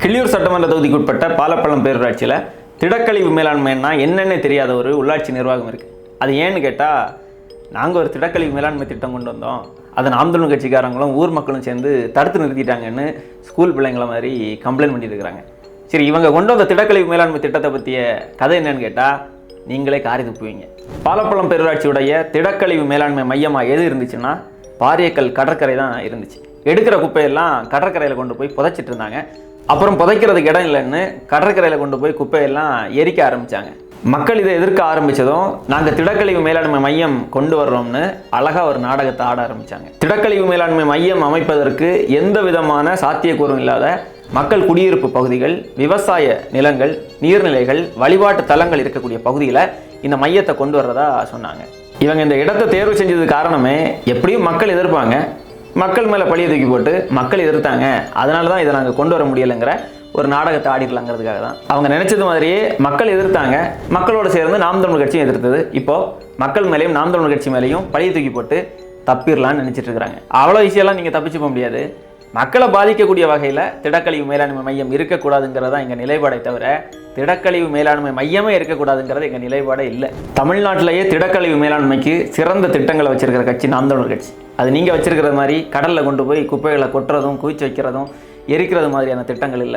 கிள்ளியூர் சட்டமன்ற தொகுதிக்குட்பட்ட பாலப்பள்ளம் பேரூராட்சியில் திடக்கழிவு மேலாண்மைன்னா என்னென்ன தெரியாத ஒரு உள்ளாட்சி நிர்வாகம் இருக்குது. அது ஏன்னு கேட்டால், நாங்கள் ஒரு திடக்கழிவு மேலாண்மை திட்டம் கொண்டு வந்தோம், அதை நாம் தமிழ் கட்சிக்காரங்களும் ஊர் மக்களும் சேர்ந்து தடுத்து நிறுத்திட்டாங்கன்னு ஸ்கூல் பிள்ளைங்கள மாதிரி கம்ப்ளைண்ட் பண்ணிட்டு இருக்கிறாங்க. சரி, இவங்க கொண்டு வந்த திடக்கழிவு மேலாண்மை திட்டத்தை பற்றிய கதை என்னன்னு கேட்டால் நீங்களே காரி துப்புவீங்க. பாலப்பள்ளம் பேரூராட்சியுடைய திடக்கழிவு மேலாண்மை மையமாக எது இருந்துச்சுன்னா பாரியக்கல் கடற்கரை தான் இருந்துச்சு. எடுக்கிற குப்பையெல்லாம் கடற்கரையில் கொண்டு போய் புதைச்சிட்டு இருந்தாங்க. அப்புறம் புதைக்கிறதுக்கு இடம் இல்லைன்னு கடற்கரையில் கொண்டு போய் குப்பையெல்லாம் எரிக்க ஆரம்பித்தாங்க. மக்கள் இதை எதிர்க்க ஆரம்பித்ததும் நாங்கள் திடக்கழிவு மேலாண்மை மையம் கொண்டு வர்றோம்னு அழகாக ஒரு நாடகத்தை ஆட ஆரம்பித்தாங்க. திடக்கழிவு மேலாண்மை மையம் அமைப்பதற்கு எந்த விதமான சாத்தியக்கூறும் இல்லாத மக்கள் குடியிருப்பு பகுதிகள், விவசாய நிலங்கள், நீர்நிலைகள், வழிபாட்டு தலங்கள் இருக்கக்கூடிய பகுதியில் இந்த மையத்தை கொண்டு வர்றதா சொன்னாங்க. இவங்க இந்த இடத்தை தேர்வு செஞ்சது காரணமே, எப்படியும் மக்கள் எதிர்ப்பாங்க, மக்கள் மேலே பழியை தூக்கி போட்டு மக்கள் எதிர்த்தாங்க, அதனால தான் இதை நாங்கள் கொண்டு வர முடியலைங்கிற ஒரு நாடகத்தை ஆடிடலாங்கிறதுக்காக தான். அவங்க நினைச்சது மாதிரியே மக்கள் எதிர்த்தாங்க, மக்களோடு சேர்ந்து நாம் தமிழ் கட்சியும் எதிர்த்தது. இப்போது மக்கள் மேலேயும் நாம் தமிழ் கட்சி மேலேயும் பழியை தூக்கி போட்டு தப்பிடலான்னு நினச்சிட்டு இருக்கிறாங்க. அவ்வளோ ஈஸியெல்லாம் நீங்கள் தப்பிச்சு போக முடியாது. மக்களை பாதிக்கக்கூடிய வகையில் திடக்கழிவு மேலாண்மை மையம் இருக்கக்கூடாதுங்கிறதா எங்கள் நிலைப்பாடை தவிர திடக்கழிவு மேலாண்மை மையமே இருக்கக்கூடாதுங்கிறது எங்கள் நிலைப்பாடே இல்லை. தமிழ்நாட்டிலேயே திடக்கழிவு மேலாண்மைக்கு சிறந்த திட்டங்களை வச்சிருக்கிற கட்சி நாம் தமிழர் கட்சி. அது நீங்கள் வச்சிருக்கிற மாதிரி கடலில் கொண்டு போய் குப்பைகளை கொட்டுறதும், குவிச்சு வைக்கிறதும், எரிக்கிறது மாதிரியான திட்டங்கள் இல்லை.